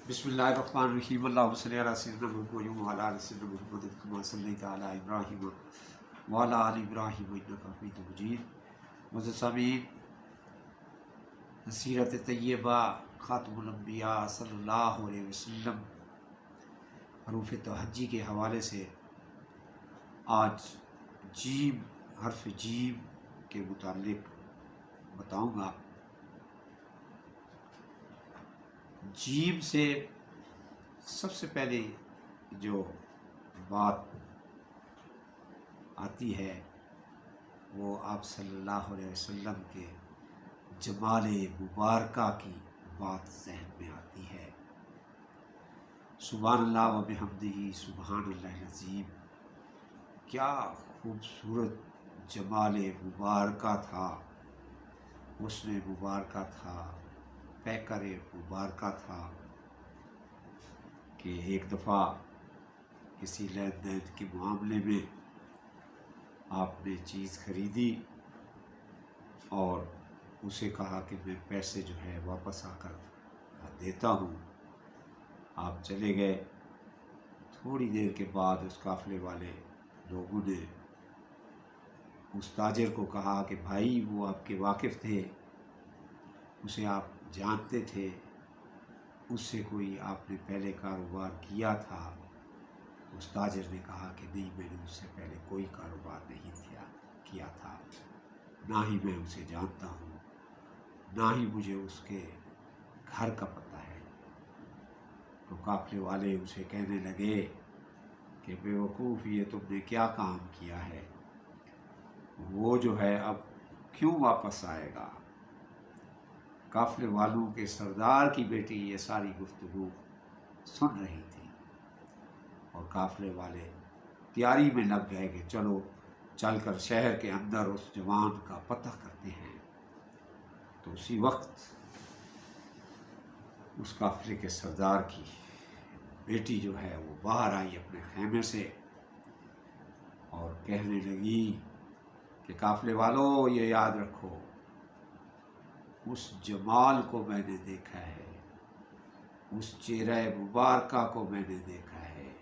بسم اللہ الرحمن الرحیم اللہم صلی علی سیدنا محمد وعلی آل سیدنا محمد کما صلیت علی ابراہیم وعلی آل ابراہیم انک حمید مجید۔ معزز سامعین، سیرت طیبہ خاتم الانبیاء صلی اللہ علیہ وسلم حروف تہجی کے حوالے سے آج جیم، حرف جیم کے متعلق بتاؤں گا۔ جیم سے سب سے پہلے جو بات آتی ہے وہ آپ صلی اللہ علیہ وسلم کے جمال مبارکہ کی بات ذہن میں آتی ہے۔ سبحان اللہ و بحمدہ سبحان اللہ العظیم، کیا خوبصورت جمال مبارکہ تھا، حسن مبارکہ تھا، پیکر مبارکہ تھا کہ ایک دفعہ کسی لین دین کے معاملے میں آپ نے چیز خریدی اور اسے کہا کہ میں پیسے جو ہے واپس آ کر دیتا ہوں۔ آپ چلے گئے، تھوڑی دیر کے بعد اس قافلے والے لوگوں نے اس تاجر کو کہا کہ بھائی وہ آپ کے واقف تھے، اسے آپ جانتے تھے، اس سے کوئی آپ نے پہلے کاروبار کیا تھا؟ اس تاجر نے کہا کہ نہیں، میں نے اس سے پہلے کوئی کاروبار نہیں کیا تھا، نہ ہی میں اسے جانتا ہوں، نہ ہی مجھے اس کے گھر کا پتہ ہے۔ تو قافلے والے اسے کہنے لگے کہ بے وقوف، یہ تم نے کیا کام کیا ہے، وہ جو ہے اب کیوں واپس آئے گا؟ قافلے والوں کے سردار کی بیٹی یہ ساری گفتگو سن رہی تھی اور قافلے والے تیاری میں لگ گئے کہ چلو چل کر شہر کے اندر اس جوان کا پتہ کرتے ہیں۔ تو اسی وقت اس قافلے کے سردار کی بیٹی جو ہے وہ باہر آئی اپنے خیمے سے اور کہنے لگی کہ قافلے والوں، یہ یاد رکھو، اس جمال کو میں نے دیکھا ہے، اس چہرہ مبارکہ کو میں نے دیکھا ہے،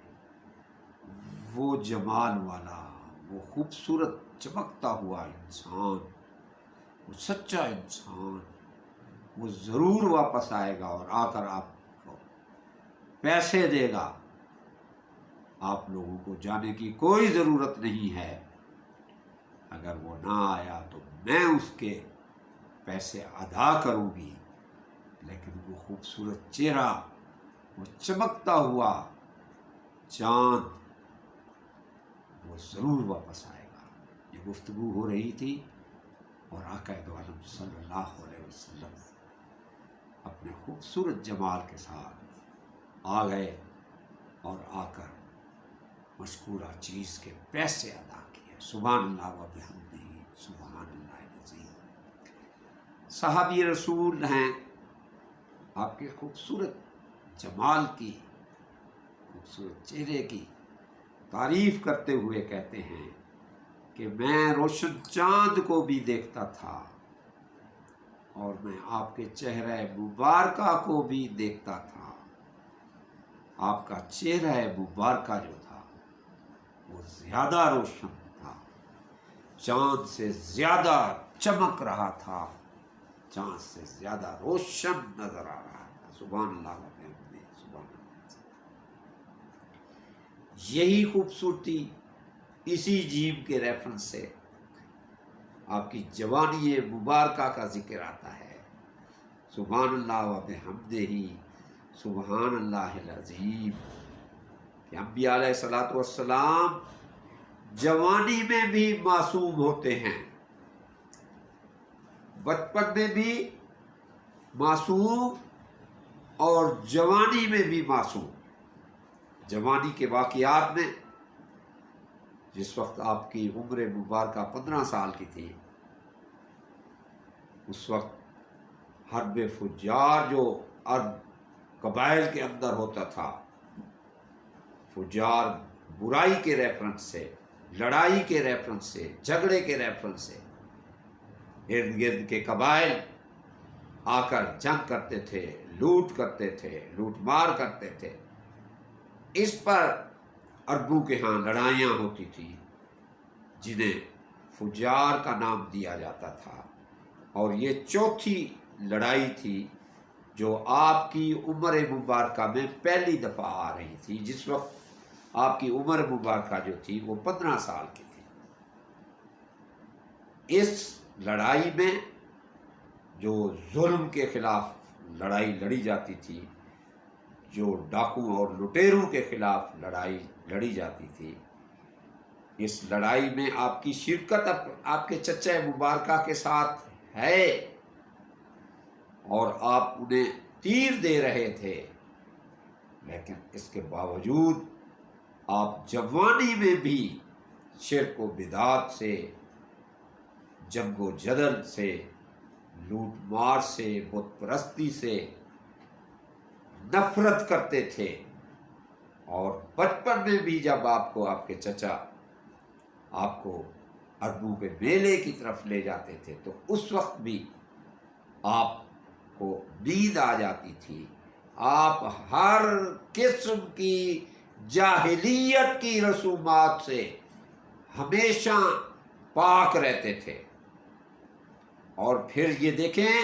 وہ جمال والا، وہ خوبصورت چمکتا ہوا انسان، وہ سچا انسان، وہ ضرور واپس آئے گا اور آ کر آپ کو پیسے دے گا۔ آپ لوگوں کو جانے کی کوئی ضرورت نہیں ہے، اگر وہ نہ آیا تو میں اس کے پیسے ادا کروں گی، لیکن وہ خوبصورت چہرہ، وہ چمکتا ہوا چاند، وہ ضرور واپس آئے گا۔ یہ گفتگو ہو رہی تھی اور آقا دو عالم صلی اللہ علیہ وسلم اپنے خوبصورت جمال کے ساتھ آ گئے اور آ کر مذکورہ چیز کے پیسے ادا کیے۔ سبحان اللہ و بحمدہ سبحان اللہ العظیم۔ صحابی رسول ہیں، آپ کے خوبصورت جمال کی، خوبصورت چہرے کی تعریف کرتے ہوئے کہتے ہیں کہ میں روشن چاند کو بھی دیکھتا تھا اور میں آپ کے چہرہ مبارکہ کو بھی دیکھتا تھا۔ آپ کا چہرہ مبارکہ جو تھا وہ زیادہ روشن تھا، چاند سے زیادہ چمک رہا تھا، چاند سے زیادہ روشن نظر آ رہا تھا۔ سبحان اللہ وبحمدہ سبحان اللہ۔ یہی خوبصورتی اسی جیم کے ریفرنس سے آپ کی جوانی مبارکہ کا ذکر آتا ہے۔ سبحان اللہ وبحمدہ سبحان اللہ العظیم، کہ انبیاء علیہ الصلوۃ والسلام جوانی میں بھی معصوم ہوتے ہیں، بچپن میں بھی معصوم اور جوانی میں بھی معصوم۔ جوانی کے واقعات میں جس وقت آپ کی عمر مبارکہ 15 سال کی تھی، اس وقت حرب فجار جو عرب قبائل کے اندر ہوتا تھا، فجار برائی کے ریفرنس سے، لڑائی کے ریفرنس سے، جھگڑے کے ریفرنس سے، ارد گرد کے قبائل آ کر جنگ کرتے تھے، لوٹ کرتے تھے، لوٹ مار کرتے تھے، اس پر عربوں کے ہاں لڑائیاں ہوتی تھیں جنہیں فجار کا نام دیا جاتا تھا، اور یہ چوتھی لڑائی تھی جو آپ کی عمر مبارکہ میں پہلی دفعہ آ رہی تھی، جس وقت آپ کی عمر مبارکہ جو تھی وہ 15 سال کی تھی۔ اس لڑائی میں جو ظلم کے خلاف لڑائی لڑی جاتی تھی، جو ڈاکو اور لٹیروں کے خلاف لڑائی لڑی جاتی تھی، اس لڑائی میں آپ کی شرکت آپ کے چچا مبارکہ کے ساتھ ہے، اور آپ انہیں تیر دے رہے تھے، لیکن اس کے باوجود آپ جوانی میں بھی شرک و بدعت سے، جنگ و جدل سے، لوٹ مار سے، بت پرستی سے نفرت کرتے تھے، اور بچپن میں بھی جب آپ کو آپ کے چچا آپ کو عربوں کے میلے کی طرف لے جاتے تھے تو اس وقت بھی آپ کو نیند آ جاتی تھی، آپ ہر قسم کی جاہلیت کی رسومات سے ہمیشہ پاک رہتے تھے۔ اور پھر یہ دیکھیں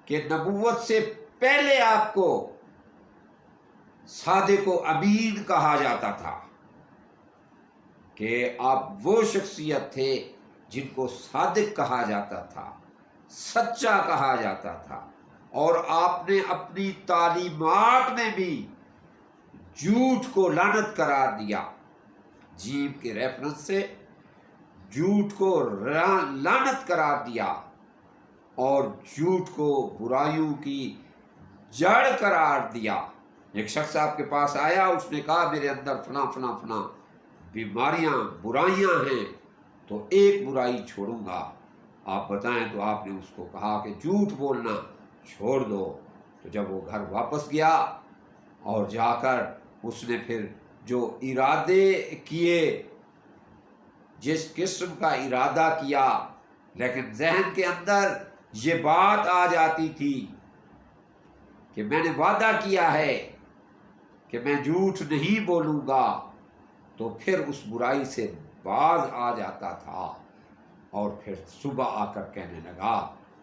کہ نبوت سے پہلے آپ کو صادق و امین کہا جاتا تھا، کہ آپ وہ شخصیت تھے جن کو صادق کہا جاتا تھا، سچا کہا جاتا تھا، اور آپ نے اپنی تعلیمات میں بھی جھوٹ کو لعنت قرار دیا، جیم کے ریفرنس سے جھوٹ کو لعنت قرار دیا، اور جھوٹ کو برائیوں کی جڑ قرار دیا۔ ایک شخص آپ کے پاس آیا، اس نے کہا میرے اندر فلاں فلاں فلاں بیماریاں، برائیاں ہیں، تو ایک برائی چھوڑوں گا، آپ بتائیں؟ تو آپ نے اس کو کہا کہ جھوٹ بولنا چھوڑ دو۔ تو جب وہ گھر واپس گیا اور جا کر اس نے پھر جو ارادے کیے، جس قسم کا ارادہ کیا، لیکن ذہن کے اندر یہ بات آ جاتی تھی کہ میں نے وعدہ کیا ہے کہ میں جھوٹ نہیں بولوں گا، تو پھر اس برائی سے باز آ جاتا تھا، اور پھر صبح آ کر کہنے لگا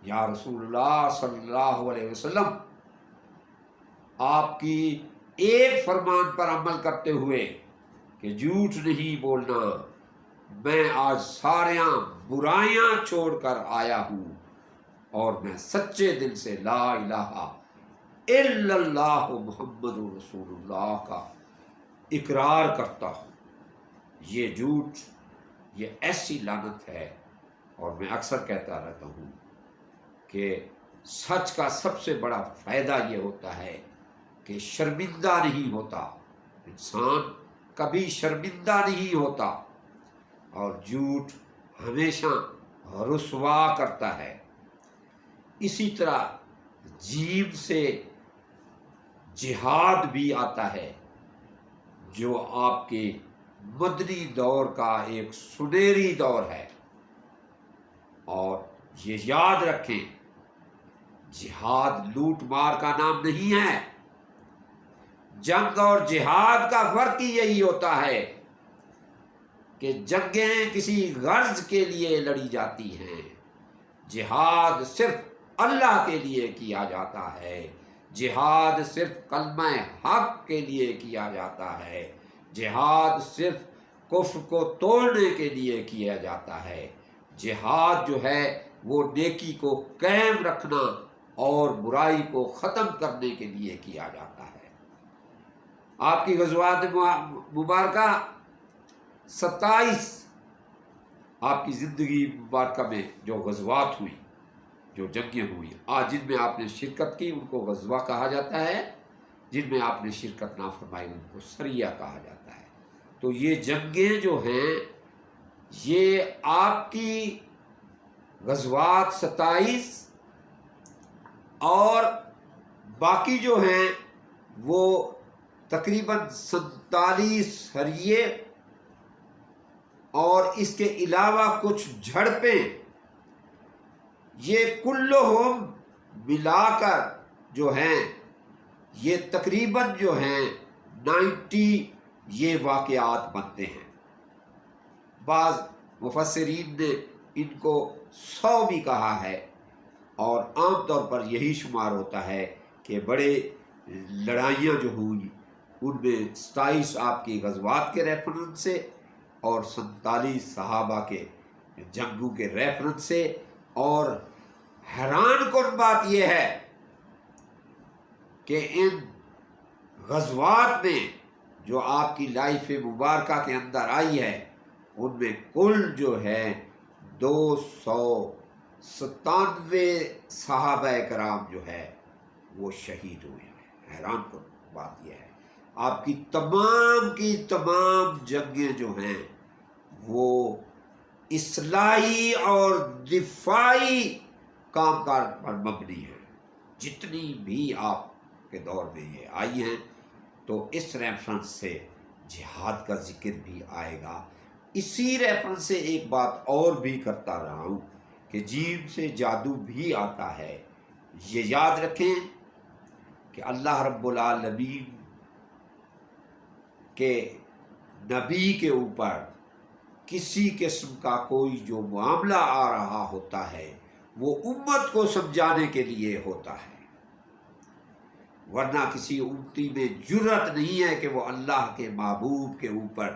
یا رسول اللہ صلی اللہ علیہ وسلم، آپ کی ایک فرمان پر عمل کرتے ہوئے کہ جھوٹ نہیں بولنا، میں آج ساریاں برائیاں چھوڑ کر آیا ہوں، اور میں سچے دل سے لا الہ الا اللہ محمد رسول اللہ کا اقرار کرتا ہوں۔ یہ جھوٹ، یہ ایسی لعنت ہے، اور میں اکثر کہتا رہتا ہوں کہ سچ کا سب سے بڑا فائدہ یہ ہوتا ہے کہ شرمندہ نہیں ہوتا، انسان کبھی شرمندہ نہیں ہوتا، اور جھوٹ ہمیشہ رسوا کرتا ہے۔ اسی طرح جیم سے جہاد بھی آتا ہے، جو آپ کے مدنی دور کا ایک سنہری دور ہے، اور یہ یاد رکھیں جہاد لوٹ مار کا نام نہیں ہے۔ جنگ اور جہاد کا فرق ہی یہی ہوتا ہے کہ جنگیں کسی غرض کے لیے لڑی جاتی ہیں، جہاد صرف اللہ کے لیے کیا جاتا ہے، جہاد صرف کلمہ حق کے لیے کیا جاتا ہے، جہاد صرف کفر کو توڑنے کے لیے کیا جاتا ہے، جہاد جو ہے وہ نیکی کو قائم رکھنا اور برائی کو ختم کرنے کے لیے کیا جاتا ہے۔ آپ کی غزوات مبارکہ 27 آپ کی زندگی مبارکہ میں جو غزوات ہوئی، جو جنگیں ہوئی، آج جن میں آپ نے شرکت کی ان کو غزوہ کہا جاتا ہے، جن میں آپ نے شرکت نہ فرمائی ان کو سریہ کہا جاتا ہے۔ تو یہ جنگیں جو ہیں یہ آپ کی غزوات 27 اور باقی جو ہیں وہ تقریباً 47 سریے اور اس کے علاوہ کچھ جھڑپیں، یہ کلہم ملا کر جو ہیں یہ تقریباً جو ہیں 90 یہ واقعات بنتے ہیں۔ بعض مفسرین نے ان کو 100 بھی کہا ہے، اور عام طور پر یہی شمار ہوتا ہے کہ بڑے لڑائیاں جو ہوئی ان میں 27 آپ کی غزوات کے ریفرنس سے اور 47 صحابہ کے جنگوں کے ریفرنس سے۔ اور حیران کن بات یہ ہے کہ ان غزوات میں جو آپ کی لائف مبارکہ کے اندر آئی ہے ان میں کل جو ہے 297 صحابہ کرام جو ہے وہ شہید ہوئے ہیں۔ حیران کن بات یہ ہے، آپ کی تمام جنگیں جو ہیں وہ اصلاحی اور دفاعی کام کاج پر مبنی ہیں۔ جتنی بھی آپ کے دور میں یہ آئی ہیں تو اس ریفرنس سے جہاد کا ذکر بھی آئے گا۔ اسی ریفرنس سے ایک بات اور بھی کرتا رہا ہوں کہ جیم سے جادو بھی آتا ہے۔ یہ یاد رکھیں کہ اللہ رب العالمین کے نبی کے اوپر کسی قسم کا کوئی جو معاملہ آ رہا ہوتا ہے وہ امت کو سمجھانے کے لیے ہوتا ہے، ورنہ کسی امتی میں جرأت نہیں ہے کہ وہ اللہ کے محبوب کے اوپر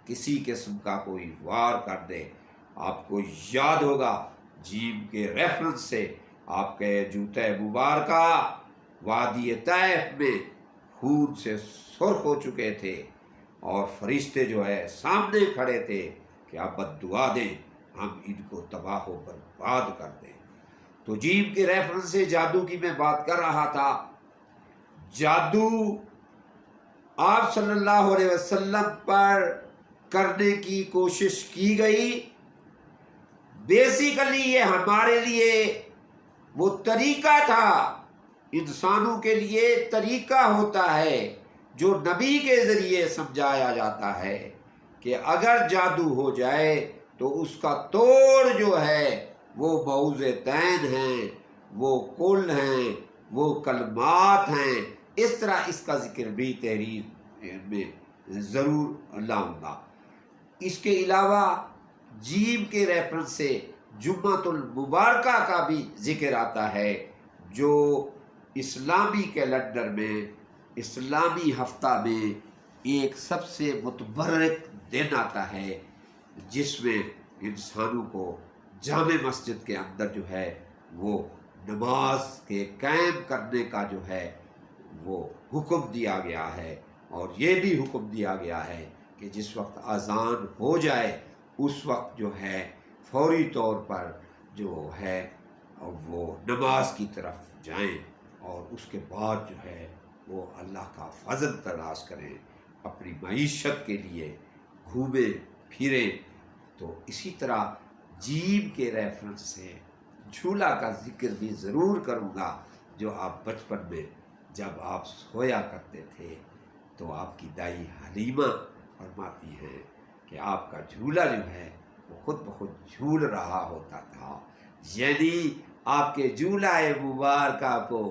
کسی قسم کا کوئی وار کر دے۔ آپ کو یاد ہوگا جیم کے ریفرنس سے آپ کے جوتے مبارکہ وادی طیف میں خون سے سرخ ہو چکے تھے، اور فرشتے جو ہے سامنے کھڑے تھے کہ آپ بد دعا دیں ہم ان کو تباہ و برباد کر دیں۔ تو جیم کے ریفرنس سے جادو کی میں بات کر رہا تھا۔ جادو آپ صلی اللہ علیہ وسلم پر کرنے کی کوشش کی گئی، بیسیکلی یہ ہمارے لیے وہ طریقہ تھا، انسانوں کے لیے طریقہ ہوتا ہے جو نبی کے ذریعے سمجھایا جاتا ہے کہ اگر جادو ہو جائے تو اس کا توڑ جو ہے وہ موعظتین ہیں، وہ کل ہیں، وہ کلمات ہیں۔ اس طرح اس کا ذکر بھی تحریر میں ضرور لاؤں گا۔ اس کے علاوہ جیم کے ریفرنس سے جمعۃ المبارکہ کا بھی ذکر آتا ہے، جو اسلامی کیلنڈر میں اسلامی ہفتہ میں ایک سب سے متبرک دن آتا ہے، جس میں انسانوں کو جامع مسجد کے اندر جو ہے وہ نماز کے قائم کرنے کا جو ہے وہ حکم دیا گیا ہے، اور یہ بھی حکم دیا گیا ہے کہ جس وقت اذان ہو جائے اس وقت جو ہے فوری طور پر جو ہے وہ نماز کی طرف جائیں، اور اس کے بعد جو ہے وہ اللہ کا فضل تلاش کریں، اپنی معیشت کے لیے گھومیں پھریں۔ تو اسی طرح جیم کے ریفرنس سے جھولا کا ذکر بھی ضرور کروں گا، جو آپ بچپن میں جب آپ سویا کرتے تھے تو آپ کی دائی حلیمہ فرماتی ہیں کہ آپ کا جھولا جو ہے وہ خود بخود جھول رہا ہوتا تھا، یعنی آپ کے جھولا مبارکہ کو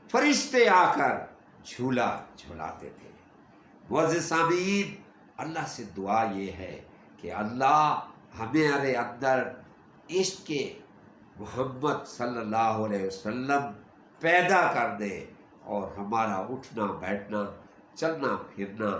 فرشتے آ کر جھولا جھولاتے تھے۔ معزز سامعین، اللہ سے دعا یہ ہے کہ اللہ ہمارے اندر عشق محمد صلی اللہ علیہ وسلم پیدا کر دے، اور ہمارا اٹھنا بیٹھنا، چلنا پھرنا،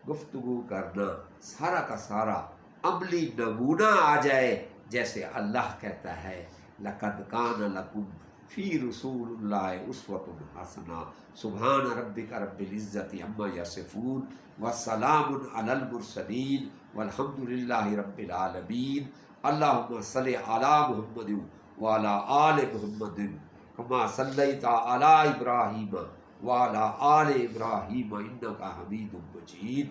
گفتگو کرنا، سارا کا سارا عملی نمونہ آ جائے، جیسے اللہ کہتا ہے لَقَدْ كَانَ لَكُمْ فِي رَسُولِ اللَّهِ أُسْوَةٌ حَسَنَةٌ سبحان ربک رب العزت عما یصفون وسلام علی المرسلین والحمد للہ رب العالمین۔ اللہم صل علی محمد وعلی آل محمد کما صلیت علی ابراہیم وعلی آل ابراہیم انک حمید مجید۔